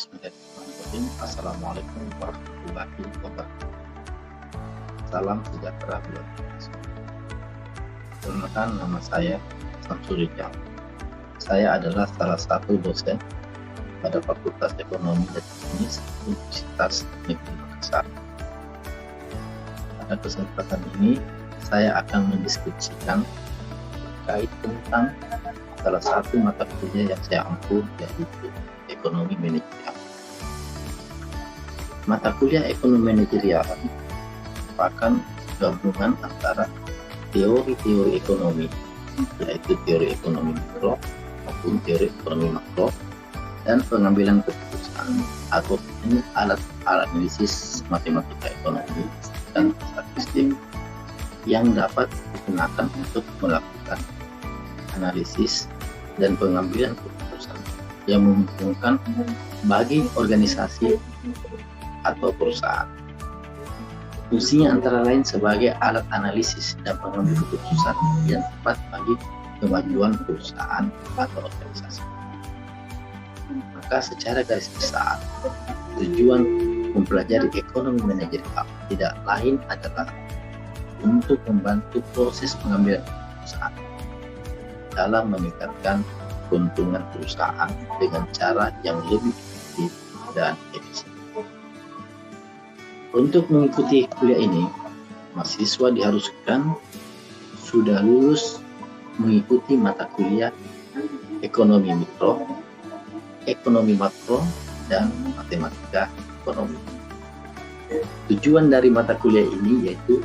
Bismillahirrahmanirrahim. Assalamualaikum warahmatullahi wabarakatuh. Salam sejahtera buat kita semua. Perkenalkan, nama saya Samsul Rijal. Saya adalah salah satu dosen pada Fakultas Ekonomi dan Bisnis Universitas Negeri Makassar. Pada kesempatan ini, saya akan mendiskusikan terkait tentang salah satu mata kuliah yang saya ampu, yaitu ekonomi manajerial. Mata kuliah ekonomi manajerial merupakan gabungan antara teori-teori ekonomi, yaitu teori ekonomi mikro maupun teori ekonomi makro, dan pengambilan keputusan atau alat analisis matematika ekonomi dan statistik yang dapat digunakan untuk melakukan analisis dan pengambilan keputusan yang menguntungkan bagi organisasi atau perusahaan. Fungsinya antara lain sebagai alat analisis dan pengambil keputusan yang tepat bagi kemajuan perusahaan atau organisasi. Maka secara garis besar, tujuan mempelajari ekonomi manajerial tidak lain adalah untuk membantu proses pengambilan keputusan dalam meningkatkan keuntungan perusahaan dengan cara yang lebih efektif dan efisien. Untuk mengikuti kuliah ini, mahasiswa diharuskan sudah lulus mengikuti mata kuliah ekonomi mikro, ekonomi makro, dan matematika ekonomi. Tujuan dari mata kuliah ini yaitu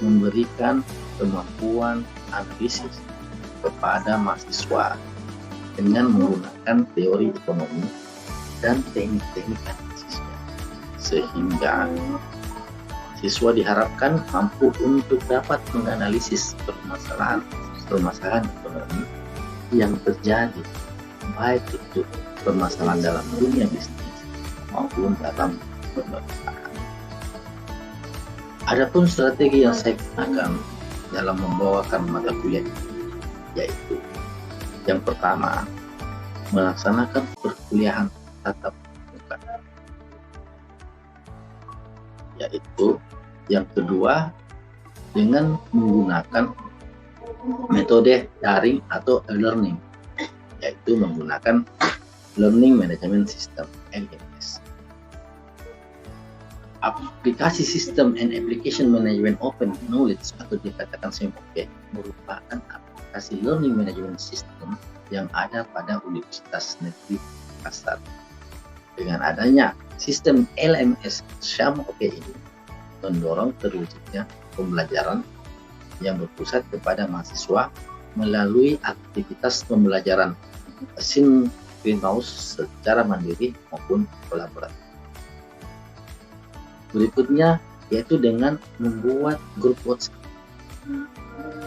memberikan kemampuan analisis kepada mahasiswa dengan menggunakan teori ekonomi dan teknik-teknik analisisnya, sehingga siswa diharapkan mampu untuk dapat menganalisis permasalahan ekonomi yang terjadi, baik itu permasalahan dalam dunia bisnis maupun dalam pemerintahan. Adapun strategi yang saya gunakan dalam membawakan mata kuliah ini yaitu yang pertama, melaksanakan perkuliahan tatap muka. Yaitu yang kedua, dengan menggunakan metode daring atau e-learning, yaitu menggunakan Learning Management System (LMS). Aplikasi Sistem and Application Management Open Knowledge atau dikatakan SMOK merupakan aplikasi Learning Management System yang ada pada Universitas Negeri Makassar. Dengan adanya sistem LMS SMOK ini mendorong terwujudnya pembelajaran yang berpusat kepada mahasiswa melalui aktivitas pembelajaran sinkronus secara mandiri maupun kolaboratif. Berikutnya yaitu dengan membuat grup WhatsApp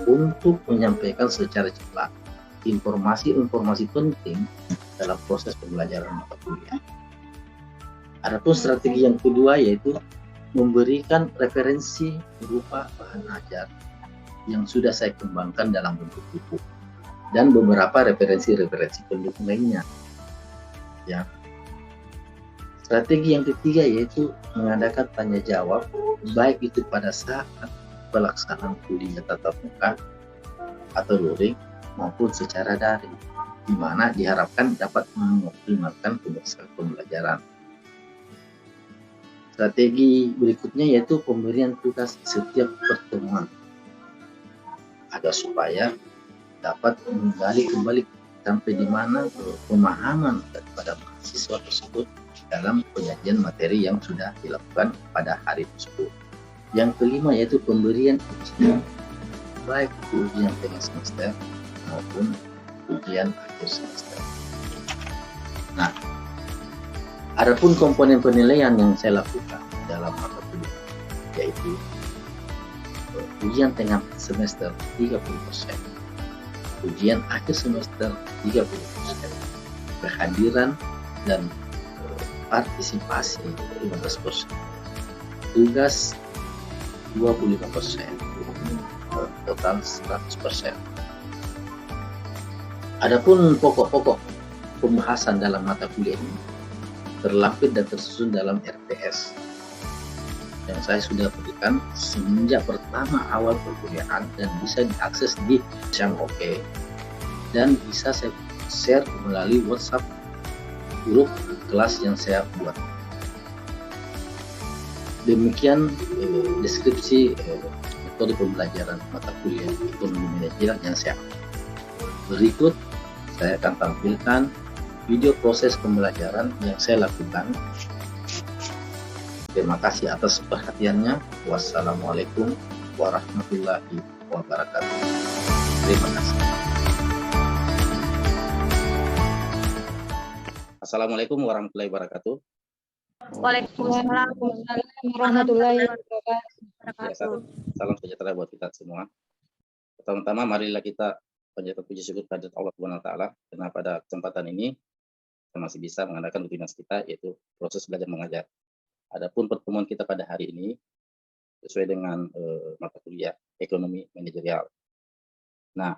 untuk menyampaikan secara cepat informasi-informasi penting dalam proses pembelajaran mata kuliah. Adapun strategi yang kedua yaitu memberikan referensi berupa bahan ajar yang sudah saya kembangkan dalam bentuk buku dan beberapa referensi-referensi pendukung lainnya. Ya. Strategi yang ketiga yaitu mengadakan tanya jawab, baik itu pada saat pelaksanaan kuliah tatap muka atau luring maupun secara daring, di mana diharapkan dapat mengoptimalkan keberhasilan pembelajaran. Strategi berikutnya yaitu pemberian tugas setiap pertemuan, agar supaya dapat menggali kembali sampai di mana pemahaman daripada mahasiswa tersebut dalam penyajian materi yang sudah dilakukan pada hari tersebut. Yang kelima yaitu pemberian ujian, baik itu ujian tengah semester maupun ujian akhir semester. Nah, adapun komponen penilaian yang saya lakukan dalam mata kuliah yaitu ujian tengah semester 30%, ujian akhir semester 30%, kehadiran dan partisipasi 15%, tugas 25%, total 100%. Adapun pokok-pokok pembahasan dalam mata kuliah ini terlapis dan tersusun dalam RTS yang saya sudah berikan semenjak pertama awal perkuliahan dan bisa diakses di SyamOke dan bisa saya share melalui WhatsApp grup kelas yang saya buat. Demikian deskripsi metode pembelajaran mata kuliah ekonomi manajerial yang saya ambil. Berikut saya akan tampilkan video proses pembelajaran yang saya lakukan. Terima kasih atas perhatiannya. Wassalamualaikum warahmatullahi wabarakatuh. Terima kasih. Assalamualaikum warahmatullahi wabarakatuh. Waalaikumsalam warahmatullahi wabarakatuh. Salam sejahtera buat kita semua. Pertama-tama marilah kita panjatkan puji syukur kehadirat Allah Subhanahu wa taala karena pada kesempatan ini kita masih bisa mengadakan rutinitas kita yaitu proses belajar mengajar. Adapun pertemuan kita pada hari ini sesuai dengan mata kuliah ekonomi manajerial. Nah,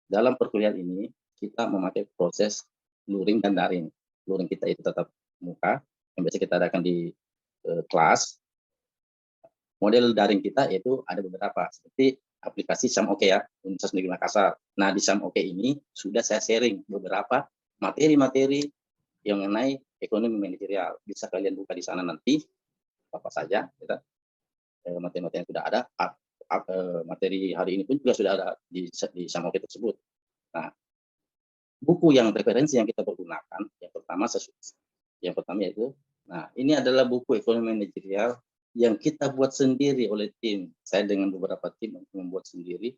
dalam perkuliahan ini kita memakai proses luring dan daring. Luring kita itu tetap muka yang biasa kita adakan di kelas. Model daring kita yaitu ada beberapa seperti aplikasi SyamOke ya, Universitas Negeri Makassar. Nah, di SyamOke ini sudah saya sharing beberapa materi-materi yang mengenai ekonomi manajerial. Bisa kalian buka di sana nanti, apa saja, materi-materi yang sudah ada. Materi hari ini pun juga sudah ada di SyamOke tersebut. Nah, buku yang referensi yang kita pergunakan, yang pertama yaitu, nah ini adalah buku ekonomi manajerial yang kita buat sendiri oleh tim. Saya dengan beberapa tim membuat sendiri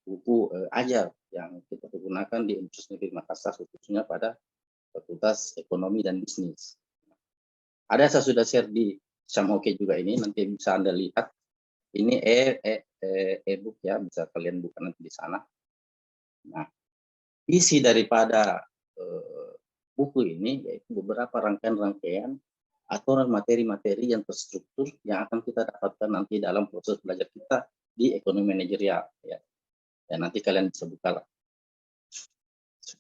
buku ajar yang kita gunakan di Universitas Negeri Makassar, khususnya pada Fakultas Ekonomi dan Bisnis. Ada saya sudah share di SyamOke juga ini, nanti bisa Anda lihat. Ini e-book ya, bisa kalian buka nanti di sana. Nah, isi daripada buku ini yaitu beberapa rangkaian-rangkaian atau materi-materi yang terstruktur yang akan kita dapatkan nanti dalam proses belajar kita di ekonomi manajerial ya. Ya nanti kalian bisa buka lah.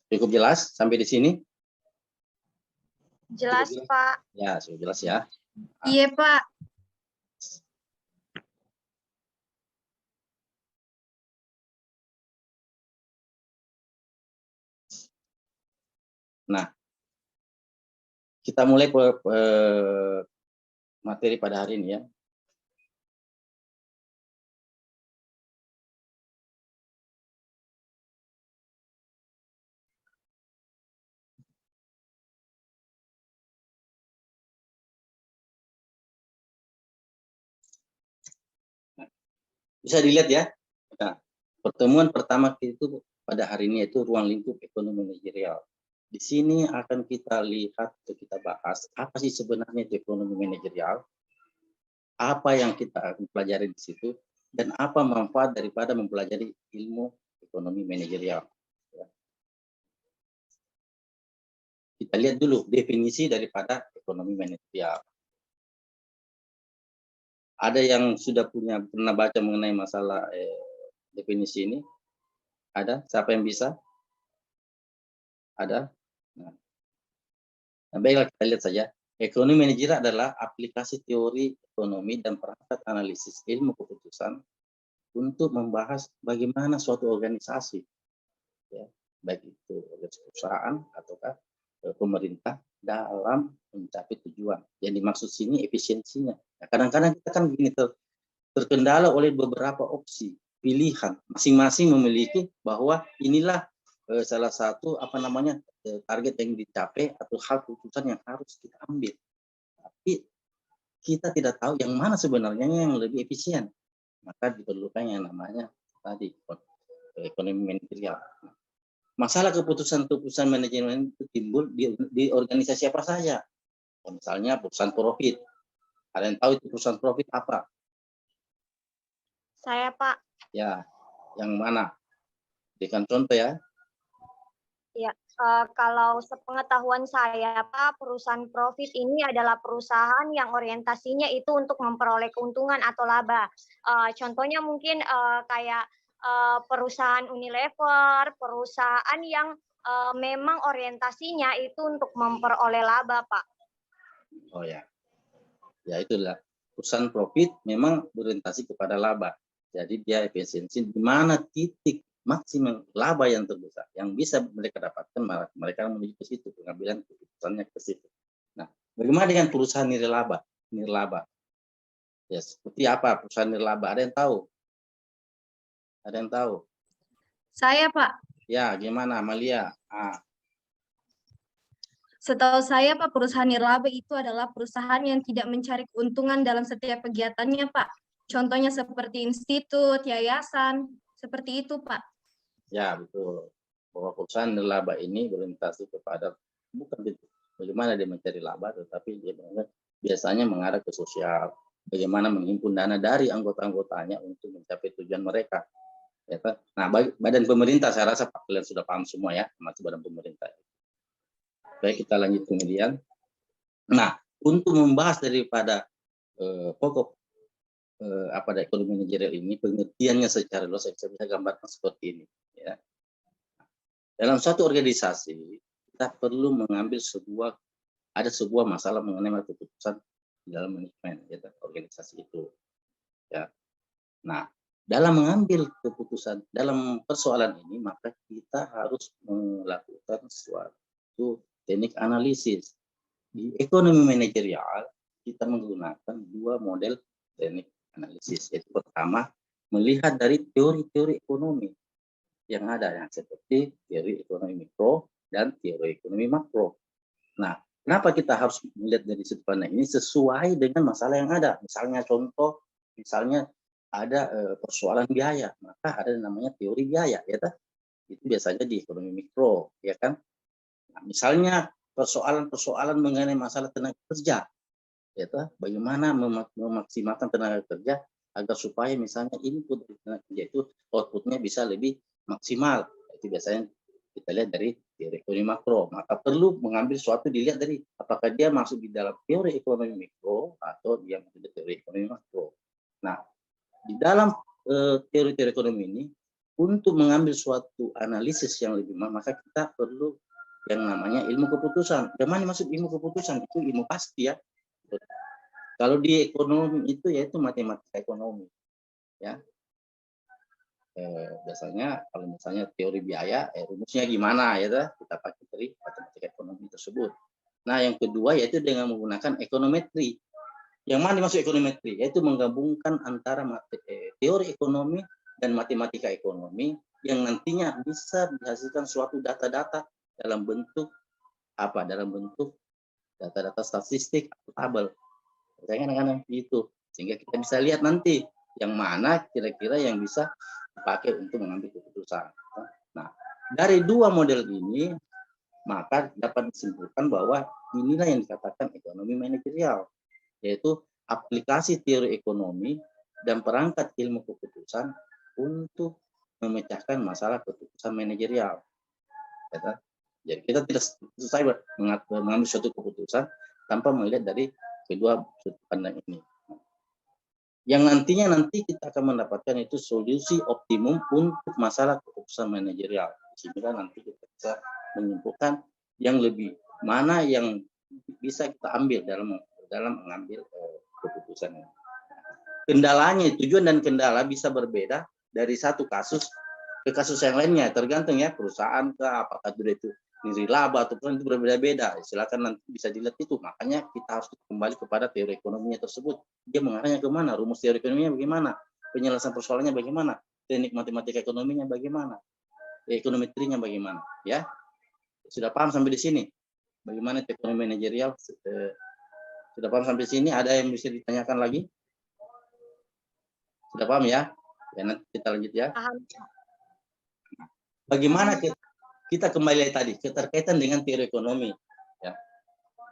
Cukup jelas sampai di sini? Jelas, Pak. Ya, sudah jelas ya. Iya, Pak. Nah, kita mulai materi pada hari ini ya. Nah, bisa dilihat ya. Nah, pertemuan pertama itu pada hari ini yaitu ruang lingkup ekonomi manajerial. Di sini akan kita lihat atau kita bahas apa sih sebenarnya itu ekonomi manajerial, apa yang kita akan pelajari di situ, dan apa manfaat daripada mempelajari ilmu ekonomi manajerial. Ya. Kita lihat dulu definisi daripada ekonomi manajerial. Ada yang sudah pernah baca mengenai masalah definisi ini? Ada? Siapa yang bisa? Ada? Nah, baiklah kita lihat saja. Ekonomi manajerial adalah aplikasi teori ekonomi dan perangkat analisis ilmu keputusan untuk membahas bagaimana suatu organisasi, ya, baik itu perusahaan ataukah pemerintah dalam mencapai tujuan. Yang dimaksud sini efisiensinya. Kadang-kadang kita kan begini terkendala oleh beberapa opsi pilihan. Masing-masing memiliki bahwa inilah salah satu target yang dicapai atau hal keputusan yang harus kita ambil. Tapi kita tidak tahu yang mana sebenarnya yang lebih efisien. Maka diperlukan yang namanya tadi ekonomi manajerial. Masalah keputusan manajemen itu timbul di organisasi apa saja. Misalnya perusahaan profit. Ada yang tahu itu perusahaan profit apa? Saya, Pak. Ya, yang mana? Berikan contoh ya. Ya, kalau sepengetahuan saya, Pak, perusahaan profit ini adalah perusahaan yang orientasinya itu untuk memperoleh keuntungan atau laba. Contohnya mungkin kayak perusahaan Unilever, perusahaan yang memang orientasinya itu untuk memperoleh laba, Pak. Oh ya, ya itulah. Perusahaan profit memang berorientasi kepada laba. Jadi dia efisiensi di mana titik maksimum laba yang terbesar yang bisa mereka dapatkan, mereka menuju ke situ, pengambilan keputusannya ke situ. Nah, bagaimana dengan perusahaan nirlaba? Nirlaba. Ya, seperti apa perusahaan nirlaba? Ada yang tahu? Ada yang tahu? Saya, Pak. Ya, gimana Amalia? Setahu saya, Pak, perusahaan nirlaba itu adalah perusahaan yang tidak mencari keuntungan dalam setiap kegiatannya, Pak. Contohnya seperti institut, yayasan, seperti itu, Pak. Ya, betul. Bahwa perusahaan nirlaba ini berorientasi kepada bukan bagaimana dia mencari laba, tetapi dia biasanya mengarah ke sosial. Bagaimana menghimpun dana dari anggota-anggotanya untuk mencapai tujuan mereka. Ya, nah, badan pemerintah saya rasa kalian sudah paham semua ya, termasuk badan pemerintah. Baik, kita lanjut kemudian. Nah, untuk membahas daripada pokok ekonomi manajerial ini, pengertiannya secara luas saya bisa gambarkan seperti ini. Ya. Dalam suatu organisasi, kita perlu mengambil ada sebuah masalah mengenai keputusan di dalam manajemen ya, organisasi itu. Ya. Nah, dalam mengambil keputusan dalam persoalan ini, maka kita harus melakukan suatu teknik analisis. Di ekonomi manajerial, kita menggunakan dua model teknik analisis. Yaitu pertama, melihat dari teori-teori ekonomi yang ada, yang seperti teori ekonomi mikro dan teori ekonomi makro. Nah, kenapa kita harus melihat dari sudut pandang ini sesuai dengan masalah yang ada? Misalnya contoh, misalnya ada persoalan biaya, maka ada yang namanya teori biaya, ya kan? Itu biasanya di ekonomi mikro, ya kan? Nah, misalnya persoalan-persoalan mengenai masalah tenaga kerja, ya kan? Bagaimana memaksimalkan tenaga kerja agar supaya misalnya input dari tenaga kerja itu outputnya bisa lebih maksimal. Itu biasanya kita lihat dari teori ekonomi makro. Maka perlu mengambil suatu dilihat dari apakah dia masuk di dalam teori ekonomi mikro atau dia masuk di teori ekonomi makro. Nah, di dalam teori-teori ekonomi ini, untuk mengambil suatu analisis yang lebih maka kita perlu yang namanya ilmu keputusan. Bagaimana maksud ilmu keputusan? Itu ilmu pasti ya. Kalau di ekonomi itu yaitu matematika ekonomi. Ya. Biasanya kalau misalnya teori biaya, rumusnya gimana ya, kita pakai dari matematika ekonomi tersebut. Nah, yang kedua yaitu dengan menggunakan ekonometri. Yang mana dimaksud ekonometri? Yaitu menggabungkan antara teori ekonomi dan matematika ekonomi yang nantinya bisa dihasilkan suatu data-data dalam bentuk apa? Dalam bentuk data-data statistik atau tabel. Kadang-kadang gitu. Sehingga kita bisa lihat nanti yang mana kira-kira yang bisa dipakai untuk mengambil keputusan. Nah, dari dua model ini maka dapat disimpulkan bahwa inilah yang dikatakan ekonomi manajerial, yaitu aplikasi teori ekonomi dan perangkat ilmu keputusan untuk memecahkan masalah keputusan manajerial. Jadi kita tidak selesai mengambil suatu keputusan tanpa melihat dari kedua sudut pandang ini. Yang nanti kita akan mendapatkan itu solusi optimum untuk masalah keputusan manajerial. Sehingga nanti kita bisa menyimpulkan yang lebih mana yang bisa kita ambil dalam mengambil keputusan. Kendalanya, tujuan dan kendala bisa berbeda dari satu kasus ke kasus yang lainnya, tergantung ya perusahaan ke apakah itu nirlaba ataupun itu berbeda-beda. Silakan nanti bisa dilihat itu. Makanya kita harus kembali kepada teori ekonominya tersebut. Dia mengarahnya ke mana? Rumus teori ekonominya bagaimana? Penyelesaian persoalannya bagaimana? Teknik matematika ekonominya bagaimana? Ekonometrinya bagaimana? Ya, sudah paham sampai di sini? Bagaimana ekonomi manajerial? Sudah paham sampai sini? Ada yang bisa ditanyakan lagi? Sudah paham ya? Ya, nanti kita lanjut ya. Paham. Bagaimana kita kembali tadi keterkaitan dengan teori ekonomi? Ya.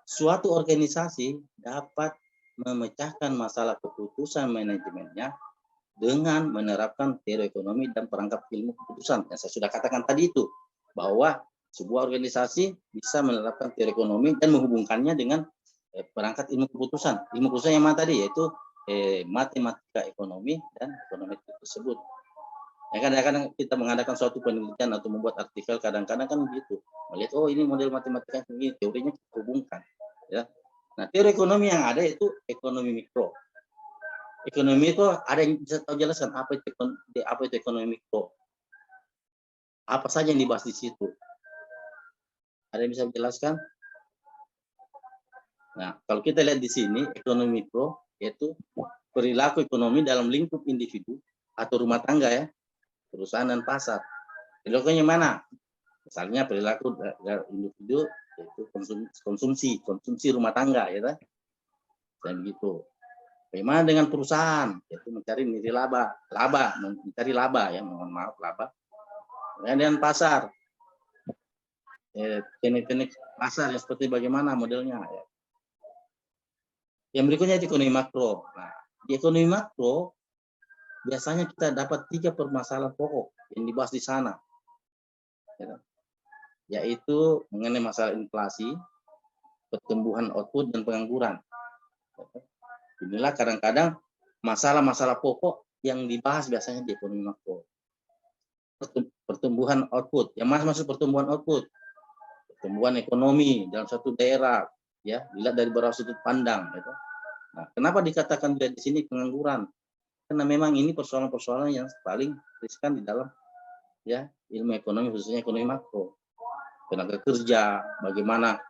Suatu organisasi dapat memecahkan masalah keputusan manajemennya dengan menerapkan teori ekonomi dan perangkat ilmu keputusan. Yang saya sudah katakan tadi itu, bahwa sebuah organisasi bisa menerapkan teori ekonomi dan menghubungkannya dengan perangkat ilmu keputusan. Ilmu keputusan yang mana tadi? Yaitu matematika ekonomi dan ekonometri tersebut. Ya kadang-kadang kita mengadakan suatu penelitian atau membuat artikel kadang-kadang kan begitu. Melihat oh ini model matematika ini teorinya kita hubungkan ya. Nah, teori ekonomi yang ada itu ekonomi mikro. Ekonomi itu ada yang bisa tahu jelaskan apa itu ekonomi mikro? Apa saja yang dibahas di situ? Ada yang bisa menjelaskan? Nah, kalau kita lihat di sini ekonomi mikro yaitu perilaku ekonomi dalam lingkup individu atau rumah tangga ya, perusahaan dan pasar. Perilakunya mana? Misalnya perilaku individu yaitu konsumsi rumah tangga ya kan? Dan begitu. Bagaimana dengan perusahaan? Yaitu mencari nilai laba, mencari laba ya, mohon maaf laba. Kemudian pasar. Teknik-teknik pasar yang seperti bagaimana modelnya ya. Yang berikutnya di ekonomi makro. Nah, di ekonomi makro biasanya kita dapat 3 permasalahan pokok yang dibahas di sana. Ya, yaitu mengenai masalah inflasi, pertumbuhan output dan pengangguran. Inilah kadang-kadang masalah-masalah pokok yang dibahas biasanya di ekonomi makro. Pertumbuhan output, yang masuk pertumbuhan output, pertumbuhan ekonomi dalam satu daerah, ya dilihat dari beberapa sudut pandang. Gitu. Nah, kenapa dikatakan di sini pengangguran? Karena memang ini persoalan-persoalan yang paling riskan di dalam ya ilmu ekonomi, khususnya ekonomi makro. Tenaga kerja, bagaimana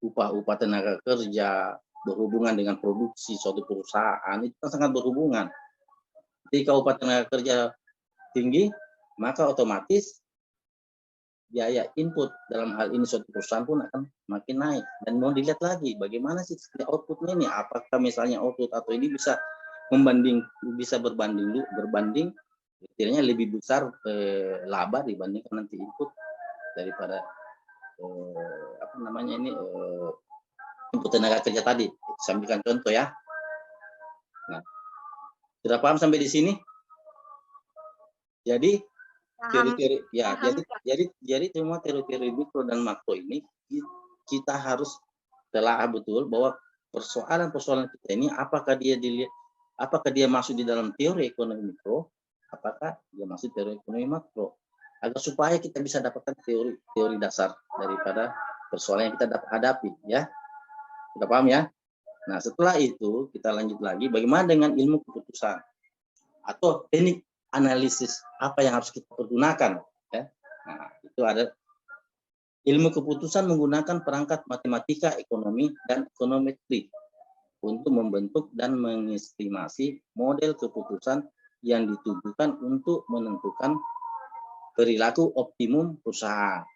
upah tenaga kerja berhubungan dengan produksi suatu perusahaan itu kan sangat berhubungan. Jika upah tenaga kerja tinggi, maka otomatis biaya input dalam hal ini suatu perusahaan pun akan makin naik. Dan mau dilihat lagi bagaimana sih outputnya ini, apakah misalnya output atau ini bisa berbanding istilahnya lebih besar laba dibandingkan nanti input daripada input tenaga kerja tadi. Saya berikan contoh ya. Nah, sudah paham sampai di sini? Jadi teori-teori ya, jadi semua teori-teori mikro dan makro ini kita harus telah betul bahwa persoalan-persoalan kita ini apakah dia masuk di dalam teori ekonomi mikro, apakah dia masuk teori ekonomi makro, agar supaya kita bisa dapatkan teori dasar daripada persoalan yang kita hadapi ya. Sudah paham ya? Nah, setelah itu kita lanjut lagi bagaimana dengan ilmu keputusan atau teknik analisis apa yang harus kita pergunakan ya. Nah, itu ada ilmu keputusan menggunakan perangkat matematika ekonomi dan ekonometri untuk membentuk dan mengestimasi model keputusan yang ditujukan untuk menentukan perilaku optimum perusahaan.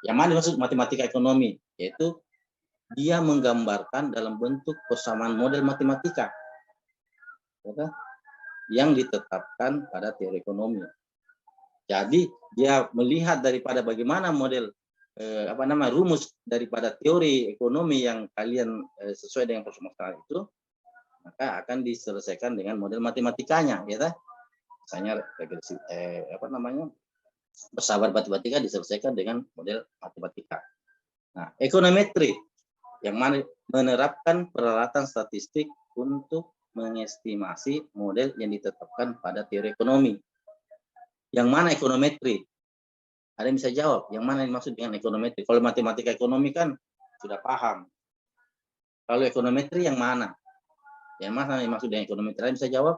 Yang mana dimaksud matematika ekonomi? Yaitu dia menggambarkan dalam bentuk persamaan model matematika yang ditetapkan pada teori ekonomi. Jadi dia melihat daripada bagaimana model rumus daripada teori ekonomi yang kalian sesuai dengan permasalahan itu, maka akan diselesaikan dengan model matematikanya, ya kan? Misalnya regresi persamaan matematika diselesaikan dengan model matematika. Nah, ekonometri yang mana menerapkan peralatan statistik untuk mengestimasi model yang ditetapkan pada teori ekonomi. Yang mana ekonometri? Ada yang bisa jawab, yang mana yang dimaksud dengan ekonometri? Kalau matematika ekonomi kan sudah paham. Kalau ekonometri yang mana? Yang mana yang dimaksud dengan ekonometri? Ada yang bisa jawab?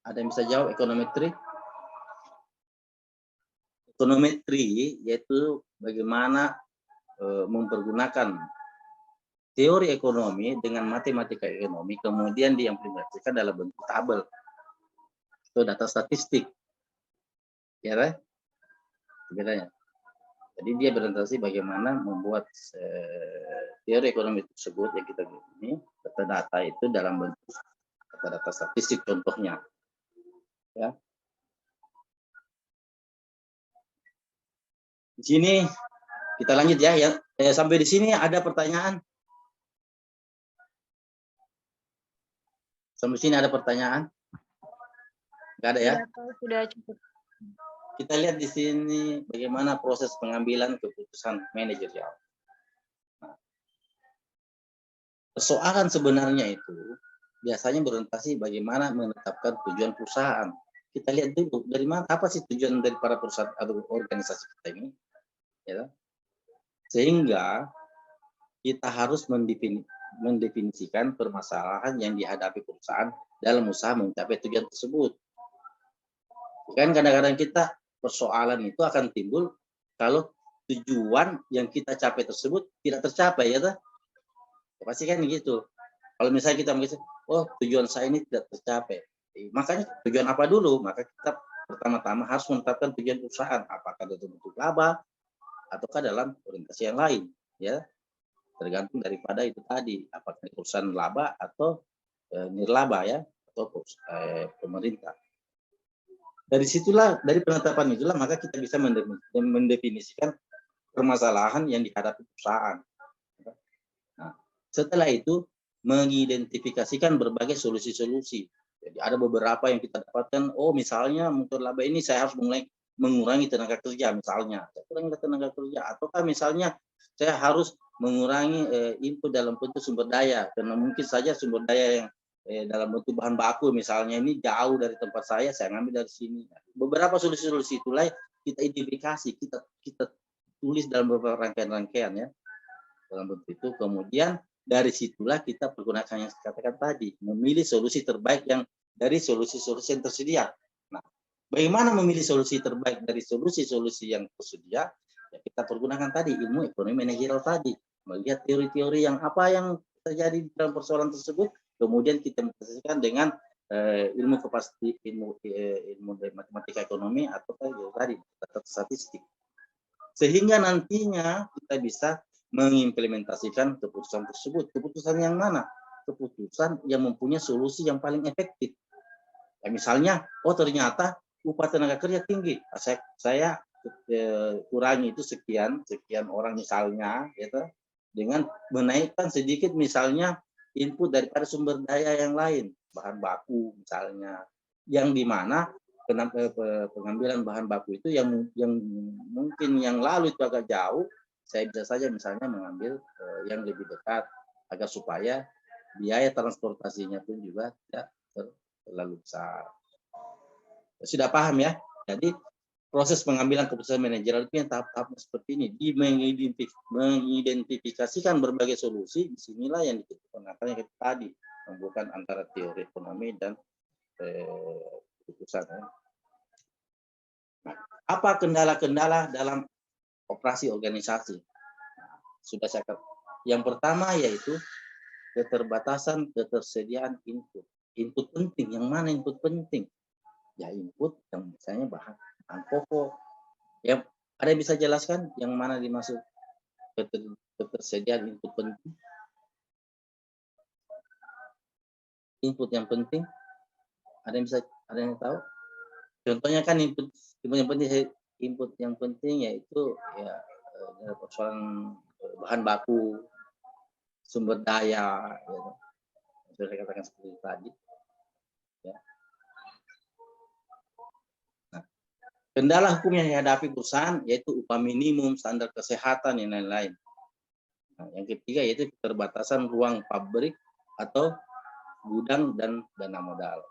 Ada yang bisa jawab ekonometri? Ekonometri yaitu bagaimana mempergunakan teori ekonomi dengan matematika ekonomi, kemudian diimplementasikan dalam bentuk tabel atau data statistik. Ya, right? Bedanya. Jadi dia berorientasi bagaimana membuat teori ekonomi tersebut yang kita ini data-data itu dalam bentuk data-data statistik contohnya. Ya. Di sini kita lanjut ya. Sampai di sini ada pertanyaan? Sampai sini ada pertanyaan? Enggak ada ya? Sudah cukup. Kita lihat di sini bagaimana proses pengambilan keputusan manajerial. persoalan sebenarnya itu biasanya berorientasi bagaimana menetapkan tujuan perusahaan. Kita lihat dulu dari mana, apa sih tujuan dari para perusahaan atau organisasi kita ini, ya. Sehingga kita harus mendefinisikan permasalahan yang dihadapi perusahaan dalam usaha mencapai tujuan tersebut. Kan kadang-kadang kita persoalan itu akan timbul kalau tujuan yang kita capai tersebut tidak tercapai, ya toh? Pasti kan gitu. Kalau misalnya kita mengisi, oh tujuan saya ini tidak tercapai, makanya tujuan apa dulu? Maka kita pertama-tama harus menetapkan tujuan perusahaan, apakah dalam bentuk laba ataukah dalam orientasi yang lain, ya. Tergantung daripada itu tadi, apakah perusahaan laba atau nirlaba, ya, atau pemerintah. Dari situlah, dari penetapan itulah maka kita bisa mendefinisikan permasalahan yang dihadapi perusahaan. Nah, setelah itu mengidentifikasikan berbagai solusi-solusi. Jadi ada beberapa yang kita dapatkan, oh misalnya untuk laba ini saya harus mulai mengurangi tenaga kerja misalnya, ataukah misalnya saya harus mengurangi input dalam bentuk sumber daya, karena mungkin saja sumber daya yang dalam bentuk bahan baku misalnya ini jauh dari tempat saya ngambil dari sini. Beberapa solusi-solusi itulah kita identifikasi, kita tulis dalam beberapa rangkaian-rangkaian, ya, dalam bentuk itu. Kemudian dari situlah kita pergunakan yang saya katakan tadi, memilih solusi terbaik yang dari solusi-solusi yang tersedia. Nah, bagaimana memilih solusi terbaik dari solusi-solusi yang tersedia? Ya, kita pergunakan tadi ilmu ekonomi manajerial tadi, melihat teori-teori yang apa yang terjadi dalam persoalan tersebut, kemudian kita menyesuaikan dengan ilmu matematika ekonomi atau tadi data statistik, sehingga nantinya kita bisa mengimplementasikan keputusan tersebut. Keputusan yang mana? Keputusan yang mempunyai solusi yang paling efektif. Ya, misalnya, oh ternyata upah tenaga kerja tinggi, saya kurangi itu sekian orang misalnya, gitu, dengan menaikkan sedikit misalnya input daripada sumber daya yang lain, bahan baku misalnya, yang dimana pengambilan bahan baku itu yang mungkin yang lalu itu agak jauh, saya bisa saja misalnya mengambil yang lebih dekat agar supaya biaya transportasinya pun juga tidak terlalu besar. Sudah paham, ya? Jadi proses pengambilan keputusan manajerial itu yang tahap-tahap seperti ini, mengidentifikasikan berbagai solusi. Disinilah yang dikenakan yang tadi, membuka antara teori ekonomi dan keputusan. Nah, apa kendala-kendala dalam operasi organisasi? Nah, sudah saya katakan. Yang pertama yaitu ketersediaan input. Input penting, yang mana input penting? Ya input yang misalnya bahan pokok. Ya, ada yang bisa jelaskan yang mana dimaksud ketersediaan input penting? Input yang penting, ada yang tahu? Contohnya kan input yang penting yaitu ya persoalan bahan baku, sumber daya, ya. Sudah saya katakan seperti tadi. Ya. Nah, kendala hukum yang dihadapi perusahaan yaitu upah minimum, standar kesehatan, dan lain-lain. Nah, yang ketiga yaitu keterbatasan ruang pabrik atau gudang dan dana modal.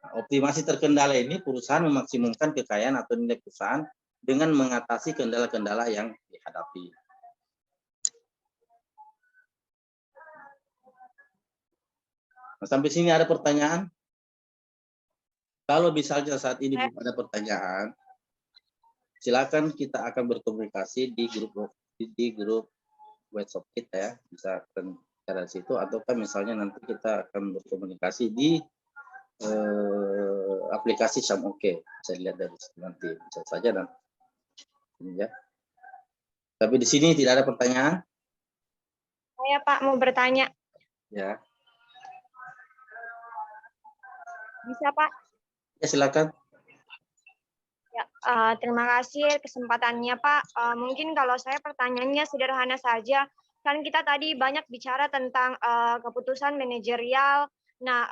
Nah, optimasi terkendala ini perusahaan memaksimumkan kekayaan atau nilai perusahaan dengan mengatasi kendala-kendala yang dihadapi. Nah, sampai sini ada pertanyaan? Kalau misalnya saat ini belum ada pertanyaan, silakan kita akan berkomunikasi di grup WhatsApp kita, ya. Bisa dari situ, ataukah misalnya nanti kita akan berkomunikasi di aplikasi Samoke. Saya lihat dari situ nanti, bisa saja nanti. Ya. Tapi di sini tidak ada pertanyaan. Saya Pak mau bertanya. Ya. Bisa Pak? Ya silakan. Ya, terima kasih kesempatannya Pak. Mungkin kalau saya pertanyaannya sederhana saja. Kan kita tadi banyak bicara tentang keputusan manajerial. Nah,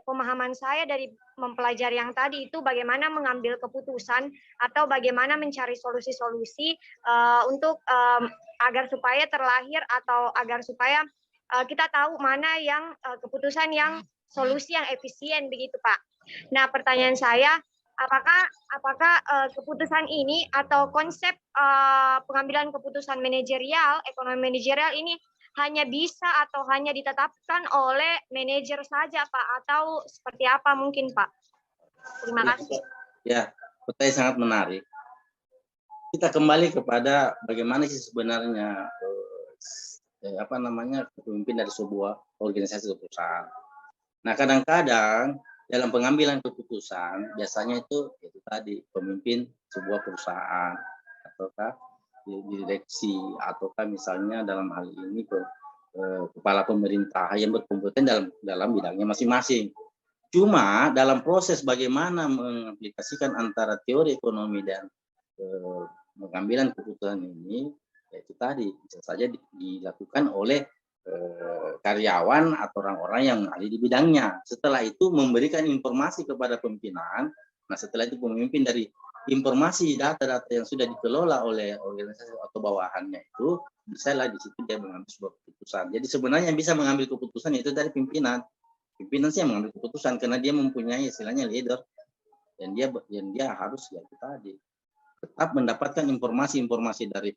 pemahaman saya dari mempelajari yang tadi itu bagaimana mengambil keputusan atau bagaimana mencari solusi-solusi untuk agar supaya terlahir atau agar supaya kita tahu mana yang keputusan yang solusi yang efisien begitu Pak. Nah pertanyaan saya, apakah keputusan ini atau konsep pengambilan keputusan manajerial, ekonomi manajerial ini hanya bisa atau hanya ditetapkan oleh manajer saja Pak, atau seperti apa mungkin Pak? Terima kasih. Ya, pertanyaan sangat menarik. Kita kembali kepada bagaimana sih sebenarnya pemimpin dari sebuah organisasi atau perusahaan. Nah, kadang-kadang dalam pengambilan keputusan biasanya itu tadi pemimpin sebuah perusahaan ataukah direksi ataukah misalnya dalam hal ini kepala pemerintah yang berkompeten dalam bidangnya masing-masing. Cuma dalam proses bagaimana mengaplikasikan antara teori ekonomi dan pengambilan keputusan ini, yaitu tadi bisa saja dilakukan oleh karyawan atau orang-orang yang ahli di bidangnya. Setelah itu memberikan informasi kepada pimpinan. Nah, setelah itu pemimpin dari informasi data-data yang sudah dikelola oleh organisasi atau bawahannya itu, bisalah di situ dia mengambil sebuah keputusan. Jadi sebenarnya yang bisa mengambil keputusan itu dari pimpinan. Pimpinan sih yang mengambil keputusan karena dia mempunyai istilahnya leader, dan dia harus tadi tetap mendapatkan informasi-informasi dari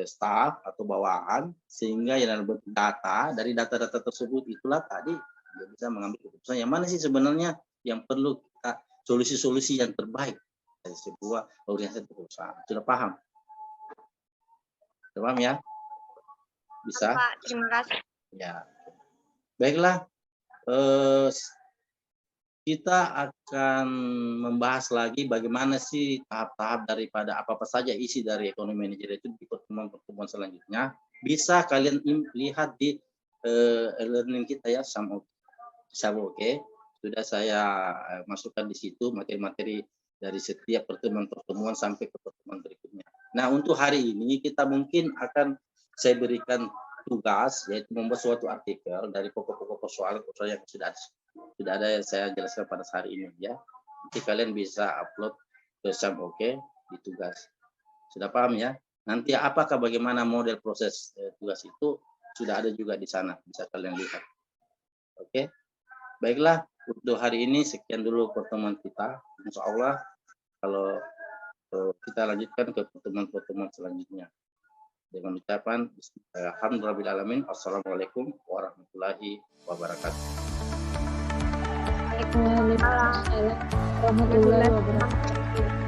staf atau bawahan, sehingga yang dalam bentuk data, dari data-data tersebut itulah tadi dia bisa mengambil keputusan yang mana sih sebenarnya yang perlu kita solusi-solusi yang terbaik dari sebuah organisasi perusahaan. Sudah paham? Sudah paham ya? Bisa? Pak, terima kasih. Ya. Baiklah. Kita akan membahas lagi bagaimana sih tahap-tahap daripada apa-apa saja isi dari ekonomi manajer itu di pertemuan-pertemuan selanjutnya. Bisa kalian lihat di e-learning kita ya, sama oke. Sudah saya masukkan di situ materi-materi dari setiap pertemuan-pertemuan sampai ke pertemuan berikutnya. Nah, untuk hari ini kita mungkin akan saya berikan tugas, yaitu membuat suatu artikel dari pokok-pokok persoalan yang sudah ada yang saya jelaskan pada hari ini ya. Nanti kalian bisa upload ke Oke di tugas. Sudah paham ya? Nanti apakah bagaimana model proses tugas itu sudah ada juga di sana, bisa kalian lihat. Oke. Baiklah, untuk hari ini sekian dulu pertemuan kita. Insya Allah kalau kita lanjutkan ke pertemuan-pertemuan selanjutnya. Dengan ucapan alhamdulillahirabbil alamin. Assalamualaikum warahmatullahi wabarakatuh. Waalaikumsalam warahmatullahi wabarakatuh.